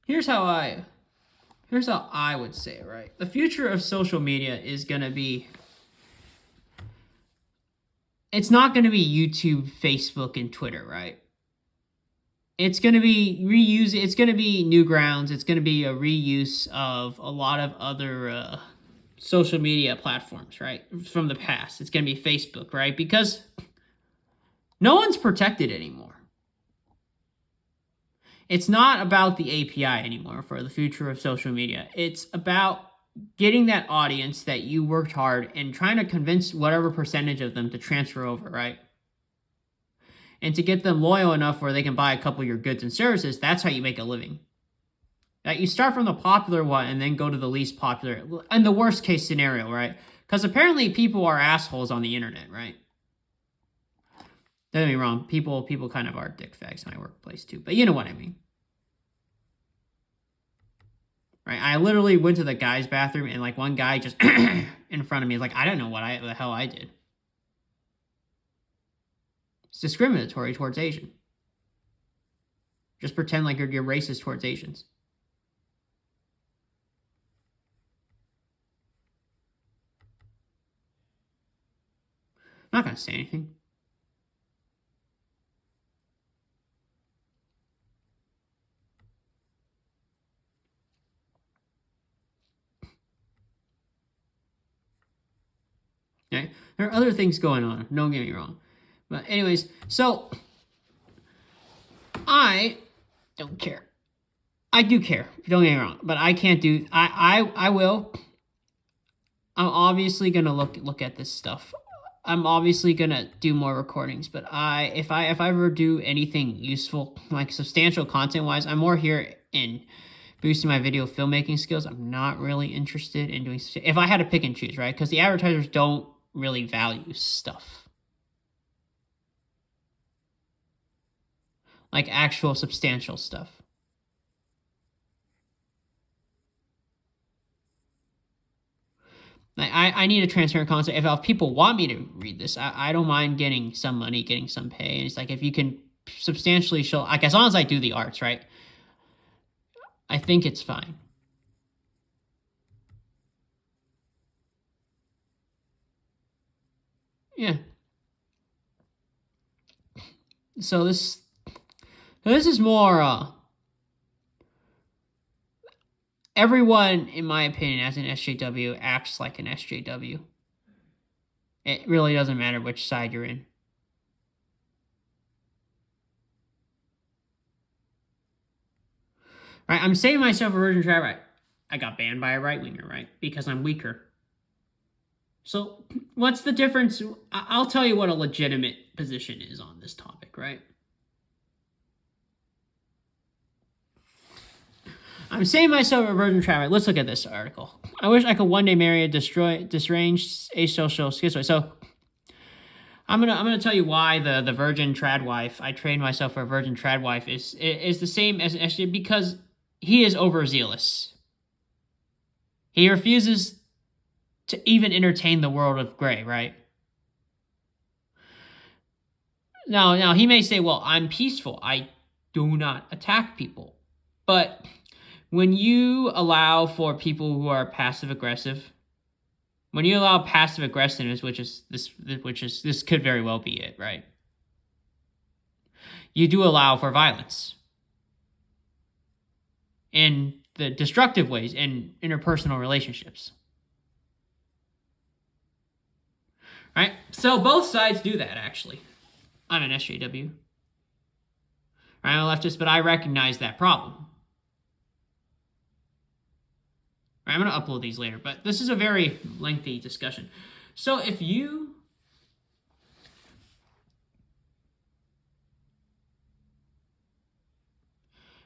here's how I would say it, right? The future of social media is going to be, it's not going to be YouTube, Facebook, and Twitter, right? It's going to be it's going to be Newgrounds. It's going to be a reuse of a lot of other social media platforms, right? From the past. It's going to be Facebook, right? Because no one's protected anymore. It's not about the API anymore for the future of social media. It's about getting that audience that you worked hard and trying to convince whatever percentage of them to transfer over, right? And to get them loyal enough where they can buy a couple of your goods and services. That's how you make a living. That you start from the popular one and then go to the least popular, and the worst case scenario, right? Because apparently people are assholes on the internet, right? Don't get me wrong, people kind of are dick fags in my workplace too, but you know what I mean. Right? I literally went to the guy's bathroom and like one guy just in front of me is like, I don't know what the hell I did. It's discriminatory towards Asian. Just pretend like you're racist towards Asians. I'm not going to say anything. Okay? There are other things going on. Don't get me wrong. But anyways, so I don't care. I do care. Don't get me wrong. But I can't do... I will. I'm obviously going to look at this stuff. I'm obviously going to do more recordings. But if I ever do anything useful, like substantial content-wise, I'm more here in boosting my video filmmaking skills. I'm not really interested in doing... If I had to pick and choose, right? Because the advertisers don't really value stuff. Like actual substantial stuff. I need a transparent concept. If people want me to read this, I don't mind getting some money, getting some pay. And it's like, if you can substantially show, like, as long as I do the arts, right? I think it's fine. Yeah. So this is more, everyone, in my opinion, as an SJW, acts like an SJW. It really doesn't matter which side you're in. Right? I'm saying myself a virgin trad, right? I got banned by a right-winger, right? Because I'm weaker. So what's the difference? I'll tell you what a legitimate position is on this topic, right? I'm saying myself a virgin trad, right? Let's look at this article. I wish I could one day marry a deranged asocial schizoid. So I'm gonna tell you why the virgin trad wife, I trained myself for a virgin trad wife, is the same as an SJ, because he is overzealous. He refuses to even entertain the world of gray, right? Now he may say, well, I'm peaceful. I do not attack people. But when you allow for people who are passive aggressive, when you allow passive aggressiveness, this could very well be it, right? You do allow for violence in the destructive ways in interpersonal relationships. Right? So both sides do that, actually. I'm an SJW. I'm a leftist, but I recognize that problem. Right, I'm going to upload these later, but this is a very lengthy discussion. So if you...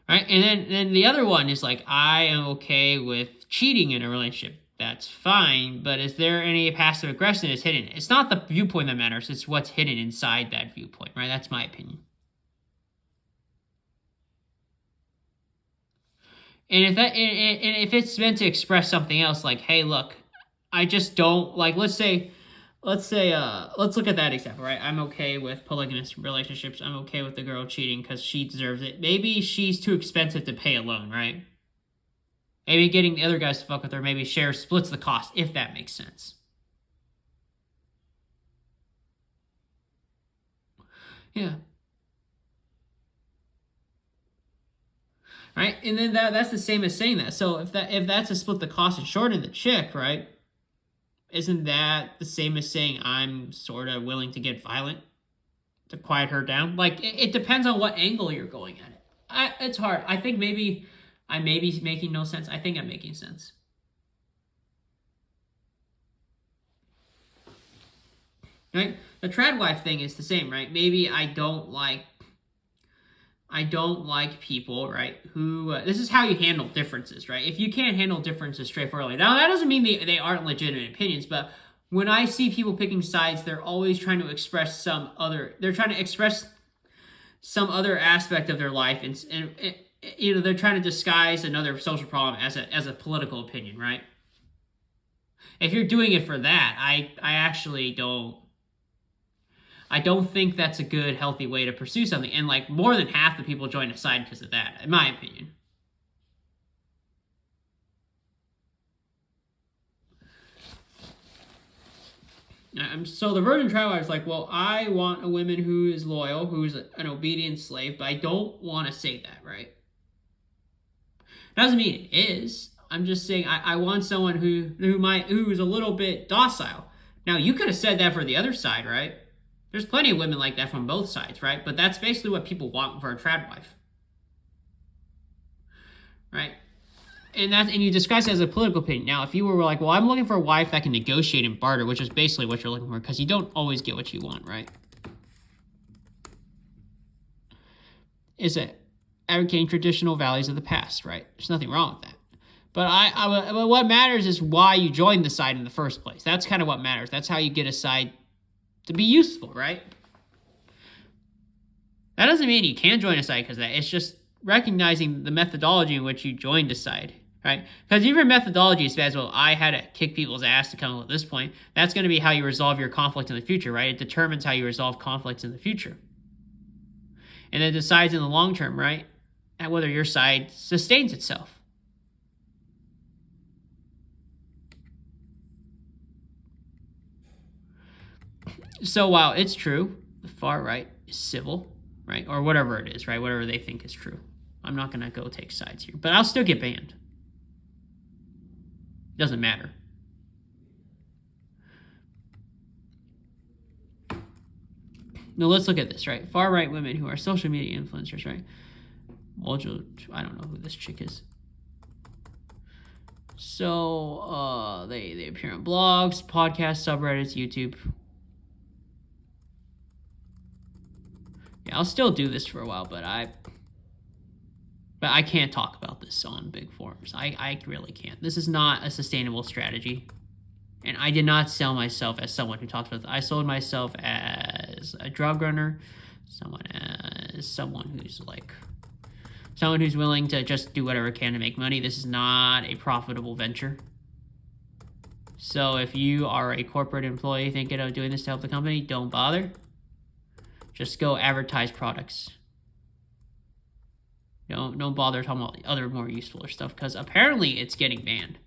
Right, and then the other one is like, I am okay with cheating in a relationship. That's fine, but is there any passive aggression that's hidden? It's not the viewpoint that matters, it's what's hidden inside that viewpoint, right? That's my opinion. And if it's meant to express something else, like, hey, look, I just don't, like, let's look at that example, right? I'm okay with polygamous relationships. I'm okay with the girl cheating because she deserves it. Maybe she's too expensive to pay alone, right? Maybe getting the other guys to fuck with her, maybe splits the cost, if that makes sense. Yeah. Right? And then that's the same as saying that. So if that's a split the cost and shorten the chick, right? Isn't that the same as saying I'm sort of willing to get violent to quiet her down? Like, it depends on what angle you're going at it. It's hard. I think maybe I may be making no sense. I think I'm making sense. Right? The trad wife thing is the same, right? Maybe I don't like people, right, who, this is how you handle differences, right? If you can't handle differences straightforwardly. Now, that doesn't mean they aren't legitimate opinions, but when I see people picking sides, they're always trying to express some other aspect of their life, and you know, they're trying to disguise another social problem as a political opinion, right? If you're doing it for that, I actually don't think that's a good, healthy way to pursue something. And like more than half the people join a side because of that, in my opinion. So the virgin trad wife is like, well, I want a woman who is loyal, who's an obedient slave, but I don't want to say that, right? Doesn't mean it is. I'm just saying I want someone who's a little bit docile. Now, you could have said that for the other side, right? There's plenty of women like that from both sides, right? But that's basically what people want for a trad wife, right? And you disguise it as a political opinion. Now, if you were like, well, I'm looking for a wife that can negotiate and barter, which is basically what you're looking for, because you don't always get what you want, right? Is it advocating traditional values of the past, right? There's nothing wrong with that. But what matters is why you joined the side in the first place. That's kind of what matters. That's how you get a side to be useful, right? That doesn't mean you can't join a side because of that. It's just recognizing the methodology in which you joined a side, right? Because if your methodology is bad as well, I had to kick people's ass to come up with this point. That's going to be how you resolve your conflict in the future, right? It determines how you resolve conflicts in the future. And it decides in the long term, right, at whether your side sustains itself. So while it's true, the far right is civil, right? Or whatever it is, right? Whatever they think is true. I'm not going to go take sides here. But I'll still get banned. Doesn't matter. Now let's look at this, right? Far right women who are social media influencers, right? I don't know who this chick is. So they appear on blogs, podcasts, subreddits, YouTube. Yeah, I'll still do this for a while, but I can't talk about this on big forums. I really can't. This is not a sustainable strategy. And I did not sell myself as someone who talks about this. I sold myself as a drug runner, someone who's willing to just do whatever can to make money. This is not a profitable venture. So if you are a corporate employee thinking of doing this to help the company, don't bother. Just go advertise products. Don't bother talking about other more useful stuff, because apparently it's getting banned.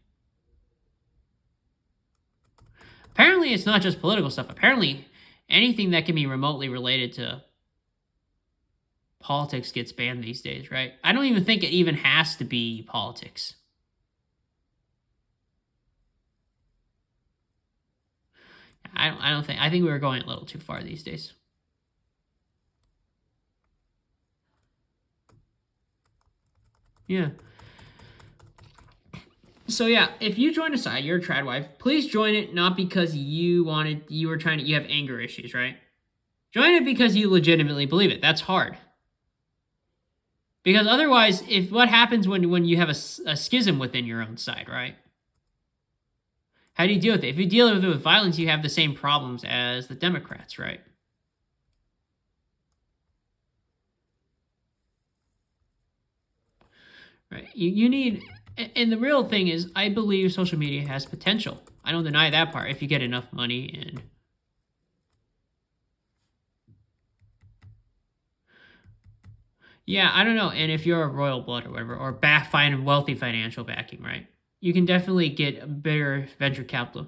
Apparently it's not just political stuff. Apparently anything that can be remotely related to politics gets banned these days, right? I don't even think it even has to be politics. I think we're going a little too far these days. Yeah. So yeah, if you join a side, you're a trad wife, please join it not because you have anger issues, right? Join it because you legitimately believe it. That's hard. Because otherwise, what happens when you have a schism within your own side, right? How do you deal with it? If you deal with it with violence, you have the same problems as the Democrats, right? Right. You need, and the real thing is, I believe social media has potential. I don't deny that part if you get enough money and Yeah, I don't know. And if you're a royal blood or whatever, or find wealthy financial backing, right? You can definitely get a bigger venture capital.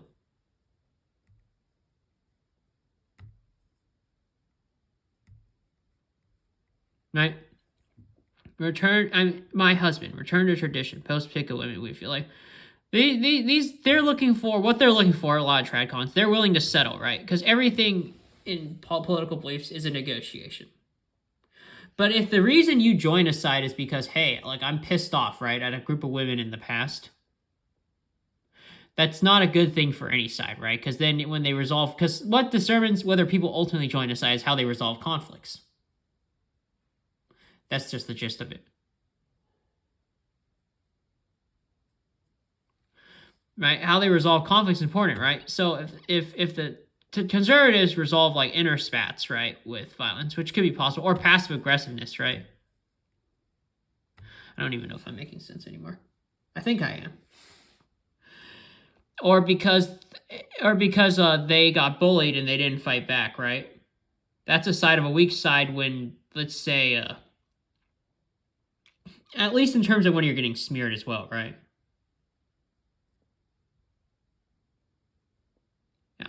Right? My husband, return to tradition, post pick of women. We feel like they're looking for what they're looking for. A lot of tradcons, they're willing to settle, right? Because everything in political beliefs is a negotiation. But if the reason you join a side is because, hey, like I'm pissed off, right, at a group of women in the past, that's not a good thing for any side, right? Because then when they resolve, because what determines whether people ultimately join a side is how they resolve conflicts. That's just the gist of it. Right? How they resolve conflicts is important, right? So if the conservatives resolve like inner spats, right, with violence, which could be possible, or passive aggressiveness, right? I don't even know if I'm making sense anymore. I think I am. Or because they got bullied and they didn't fight back, right? That's a side of a weak side when, let's say, at least in terms of when you're getting smeared as well, right?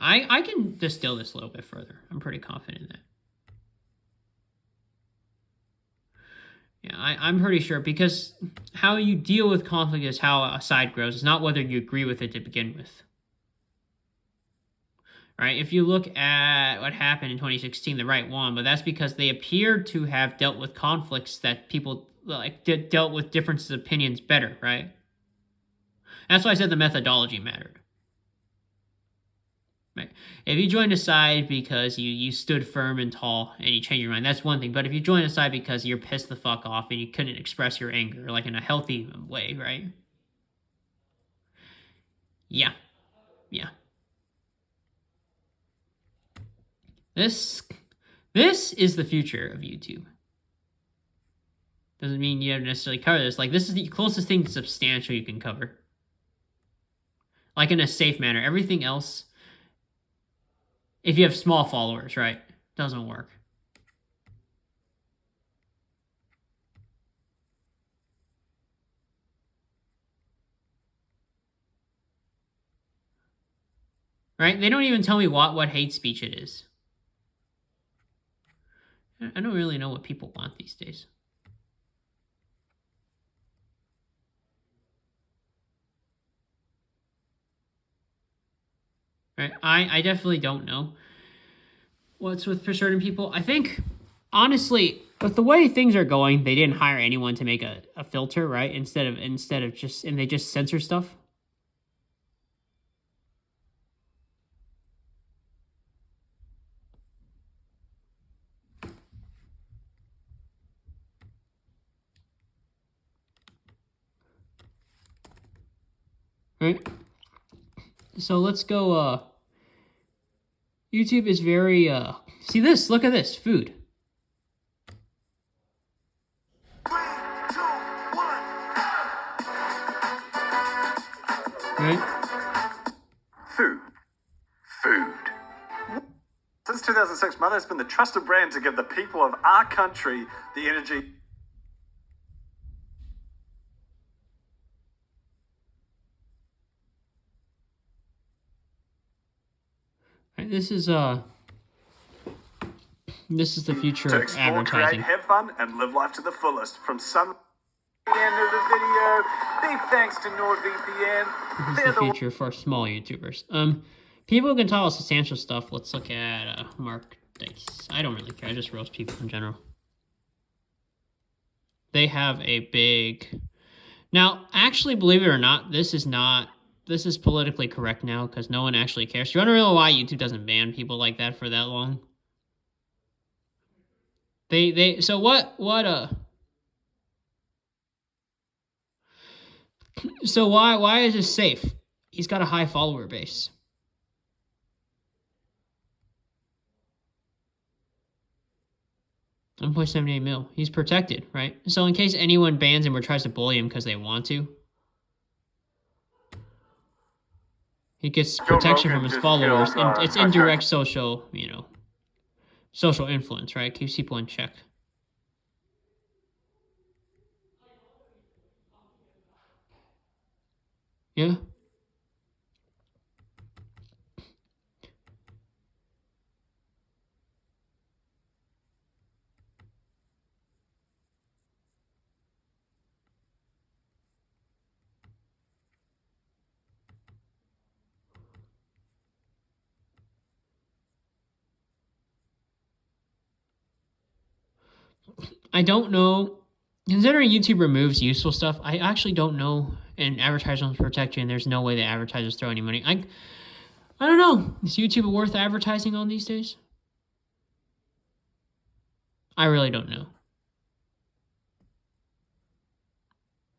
I can distill this a little bit further. I'm pretty confident in that. Yeah, I'm pretty sure, because how you deal with conflict is how a side grows. It's not whether you agree with it to begin with. Right? If you look at what happened in 2016, the right won, but that's because they appeared to have dealt with conflicts that people like dealt with differences of opinions better, right? That's why I said the methodology mattered. Right. If you joined a side because you stood firm and tall and you changed your mind, that's one thing. But if you join a side because you're pissed the fuck off and you couldn't express your anger like in a healthy way, right? Yeah. Yeah. This is the future of YouTube. Doesn't mean you have to necessarily cover this. Like, this is the closest thing to substantial you can cover. Like, in a safe manner. Everything else, if you have small followers, right, doesn't work. Right? They don't even tell me what hate speech it is. I don't really know what people want these days. Right? I definitely don't know what's with for certain people. I think, honestly, with the way things are going, they didn't hire anyone to make a filter, right? Instead of just, and they just censor stuff. Right? So let's go, YouTube is very, see this, look at this, food. 3, 2, 1. Right? Food. Since 2006, Mother has been the trusted brand to give the people of our country the energy. Right, this is the future To of explore, advertising. create, have fun, and live life to the fullest. From some the end of the video, big thanks to NordVPN. This is the future for small YouTubers. People can tell us substantial stuff. Let's look at Mark Dice. I don't really care. I just roast people in general. They have a big... Now, actually, believe it or not, this is politically correct now because no one actually cares. Do you want to know why YouTube doesn't ban people like that for that long? So so why is this safe? He's got a high follower base. $1.78 million. He's protected, right? So in case anyone bans him or tries to bully him because they want to, he gets protection from his followers. And it's indirect social, social influence, right? Keeps people in check. Yeah. I don't know. Considering YouTube removes useful stuff, I actually don't know. And advertisers protect you, and there's no way that advertisers throw any money. I don't know. Is YouTube worth advertising on these days? I really don't know.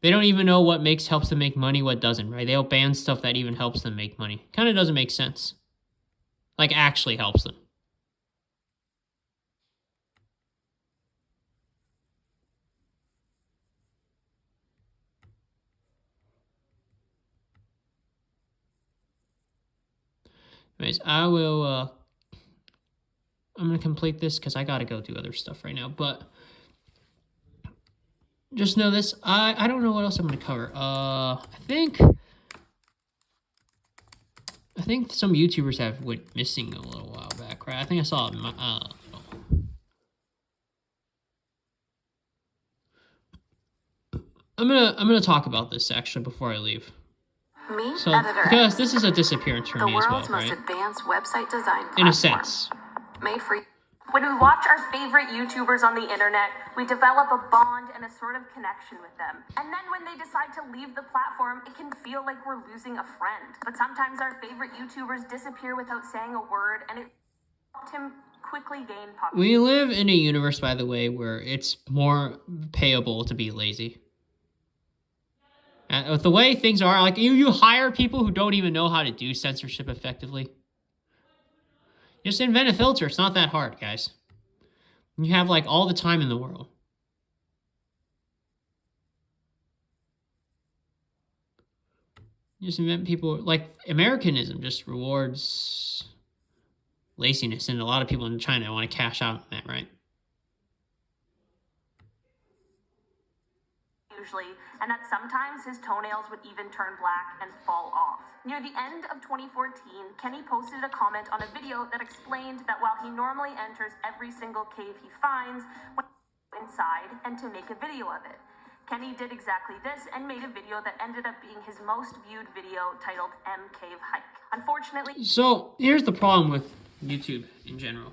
They don't even know what helps them make money, what doesn't, right? They'll ban stuff that even helps them make money. Kind of doesn't make sense. Like, actually helps them. Anyways, I'm going to complete this because I got to go do other stuff right now. But just know this. I don't know what else I'm going to cover. I think some YouTubers have went missing a little while back, right? I think I saw it. I'm gonna talk about this actually before I leave. So, because this is a disappearance for me as well, right? The world's most advanced website design platform. In a sense. Made for you. When we watch our favorite YouTubers on the internet, we develop a bond and a sort of connection with them. And then when they decide to leave the platform, it can feel like we're losing a friend. But sometimes our favorite YouTubers disappear without saying a word, and it helped him quickly gain popularity. We live in a universe, by the way, where it's more payable to be lazy. With the way things are, like you hire people who don't even know how to do censorship effectively. Just invent a filter. It's not that hard, guys. You have like all the time in the world. Just invent people. Like Americanism just rewards laziness, and a lot of people in China want to cash out on that, right? Usually, and that sometimes his toenails would even turn black and fall off. Near the end of 2014, Kenny posted a comment on a video that explained that while he normally enters every single cave he finds, when inside and to make a video of it. Kenny did exactly this and made a video that ended up being his most viewed video titled M Cave Hike. Unfortunately... So, here's the problem with YouTube in general.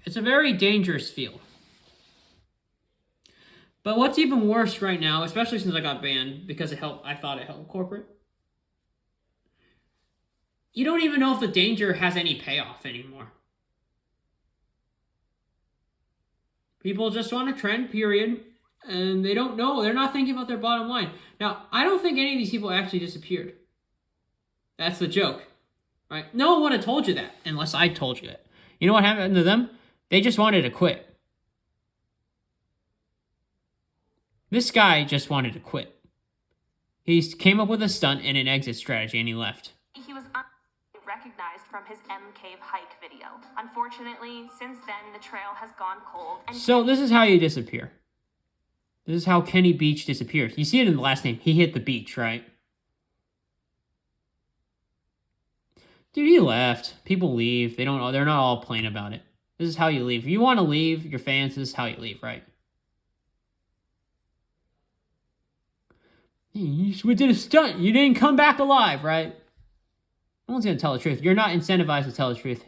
It's a very dangerous field. But what's even worse right now, especially since I got banned because I thought it helped corporate. You don't even know if the danger has any payoff anymore. People just want a trend, period. And they don't know. They're not thinking about their bottom line. Now, I don't think any of these people actually disappeared. That's the joke. Right? No one would have told you that unless I told you it. You know what happened to them? They just wanted to quit. This guy just wanted to quit. He came up with a stunt and an exit strategy, and he left. He was recognized from his M Cave Hike video. Unfortunately, since then, the trail has gone cold. And so this is how you disappear. This is how Kenny Beach disappears. You see it in the last name. He hit the beach, right? Dude, he left. People leave. They're not all playing about it. This is how you leave. If you want to leave your fans, this is how you leave, right? You did a stunt. You didn't come back alive, right? No one's going to tell the truth. You're not incentivized to tell the truth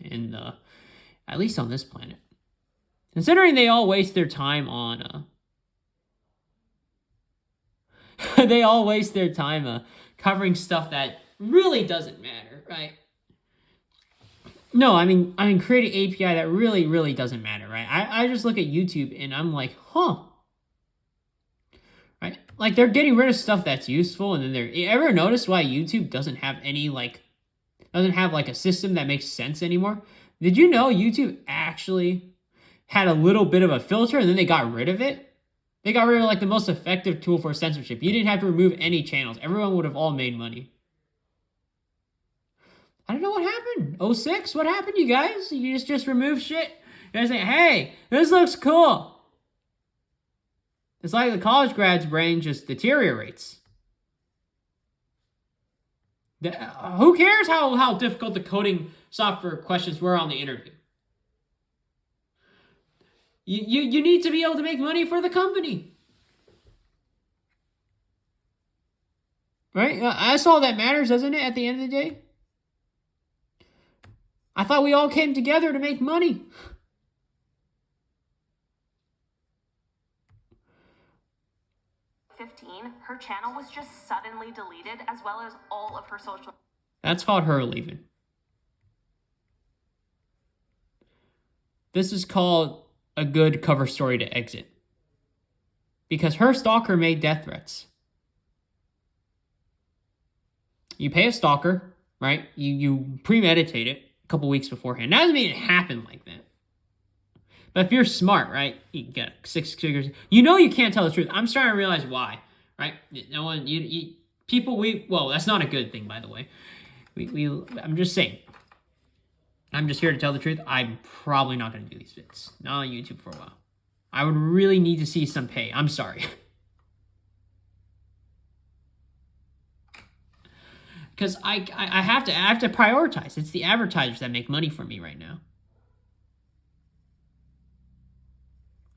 at least on this planet. Considering they all waste their time on, covering stuff that really doesn't matter, right? No, I mean, create an API that really, really doesn't matter, right? I just look at YouTube and I'm like, huh. Right? Like, they're getting rid of stuff that's useful, and then you ever notice why YouTube doesn't have any, a system that makes sense anymore? Did you know YouTube actually had a little bit of a filter, and then they got rid of it? They got rid of, the most effective tool for censorship. You didn't have to remove any channels. Everyone would have all made money. I don't know what happened. 06? What happened, you guys? You just remove shit? You guys say, hey, this looks cool. It's like the college grad's brain just deteriorates. Who cares how difficult the coding software questions were on the interview? You need to be able to make money for the company. Right? That's all that matters, doesn't it, at the end of the day? I thought we all came together to make money. Her channel was just suddenly deleted, as well as all of her social. That's called her leaving. This is called a good cover story to exit. Because her stalker made death threats. You pay a stalker, right? You premeditate it a couple weeks beforehand. That doesn't mean it happened like that. But if you're smart, right? You get 6 figures. You know you can't tell the truth. I'm starting to realize why. Right? No one, well, that's not a good thing, by the way. I'm just saying. I'm just here to tell the truth. I'm probably not going to do these vids. Not on YouTube for a while. I would really need to see some pay. I'm sorry. Because I have to prioritize. It's the advertisers that make money for me right now.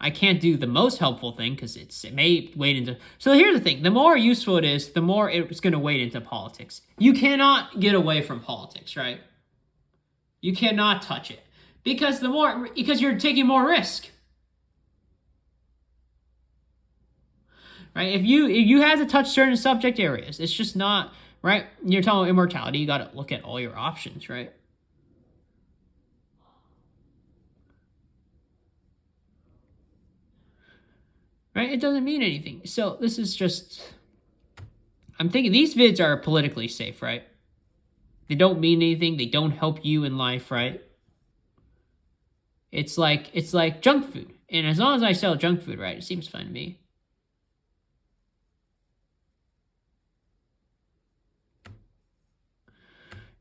I can't do the most helpful thing because it may wade into... So here's the thing. The more useful it is, the more it's going to wade into politics. You cannot get away from politics, right? You cannot touch it. Because you're taking more risk. Right? If you have to touch certain subject areas, it's just not... Right? You're talking about immortality. You got to look at all your options, right? Right? It doesn't mean anything. So this is just... I'm thinking these vids are politically safe, right? They don't mean anything. They don't help you in life, right? It's like junk food. And as long as I sell junk food, right, it seems fine to me.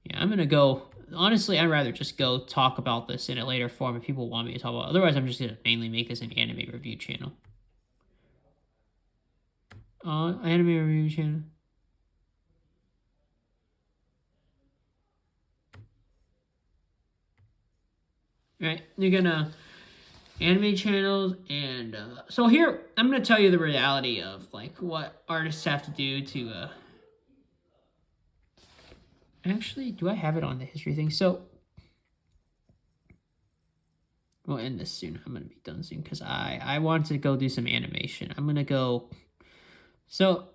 Yeah, I'm going to go... Honestly, I'd rather just go talk about this in a later form if people want me to talk about it. Otherwise, I'm just going to mainly make this an anime review channel. Anime review channel. Right, you're gonna anime channels, and so here I'm gonna tell you the reality of like what artists have to do to actually, do I have it on the history thing? So we'll end this soon. I'm gonna be done soon because I want to go do some animation. I'm gonna go. So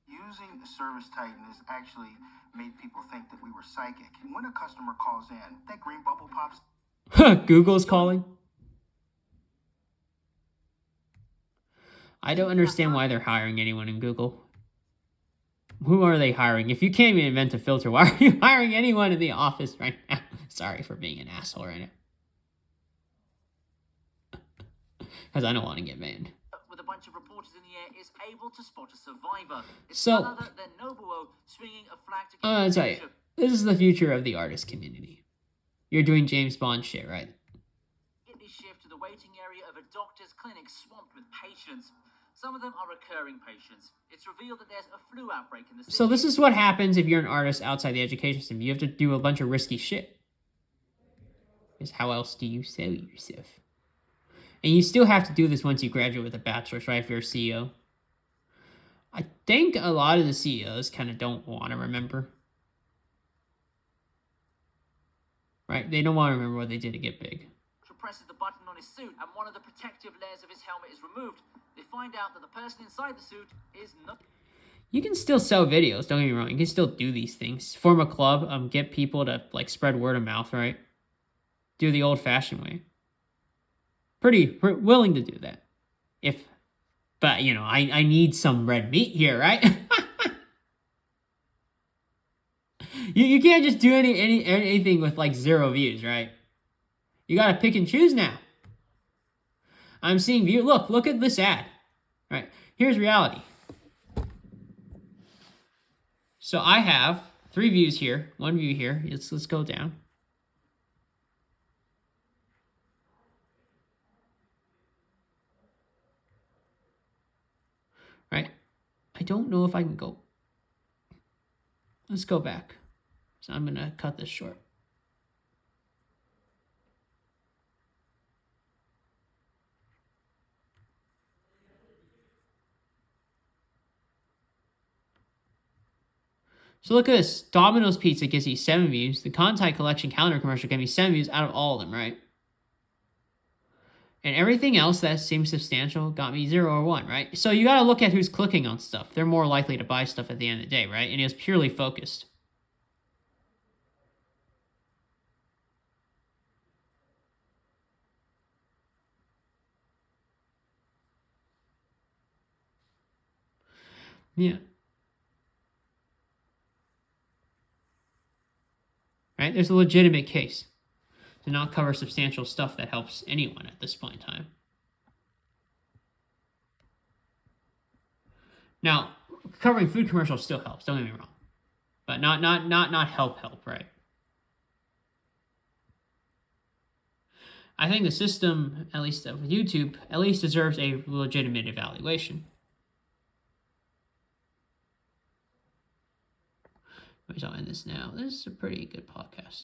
using Service Titan has actually made people think that we were psychic. And when a customer calls in, that green bubble pops. Google's calling. I don't understand why they're hiring anyone in Google. Who are they hiring? If you can't even invent a filter, why are you hiring anyone in the office right now? Sorry for being an asshole right now. Because I don't want to get banned. With a bunch of reporters in the air, is able to spot a survivor. It's so, none other than Nobuo swinging a flag to I'll tell you, this is the future of the artist community. You're doing James Bond shit, right? Get this shift to the waiting area of a doctor's clinic swamped with patients. Some of them are recurring patients. It's revealed that there's a flu outbreak in the city. So this is what happens if you're an artist outside the education system. You have to do a bunch of risky shit. Because how else do you sell yourself? And you still have to do this once you graduate with a bachelor's, right? If you're a CEO. I think a lot of the CEOs kind of don't want to remember. Right? They don't want to remember what they did to get big. Presses the button on his suit and one of the protective layers of his helmet is removed. They find out that the person inside the suit is not... You can still sell videos, don't get me wrong. You can still do these things. Form a club, get people to like spread word of mouth, right? Do the old-fashioned way. Pretty willing to do that. But you know, I need some red meat here, right? you can't just do anything with like 0 views, right? You gotta pick and choose now. I'm seeing view. Look at this ad. Right, here's reality. So I have 3 views here, 1 view here. Let's go down. Right, I don't know if I can go. Let's go back. So I'm going to cut this short. So look at this. Domino's Pizza gives you 7 views. The Contact Collection calendar commercial gave me 7 views out of all of them, right? And everything else that seems substantial got me 0 or 1, right? So you got to look at who's clicking on stuff. They're more likely to buy stuff at the end of the day, right? And it was purely focused. Yeah. Right? There's a legitimate case to not cover substantial stuff that helps anyone at this point in time. Now, covering food commercials still helps, don't get me wrong. But not help, right? I think the system, at least of YouTube, at least deserves a legitimate evaluation. I'll end this now. This is a pretty good podcast.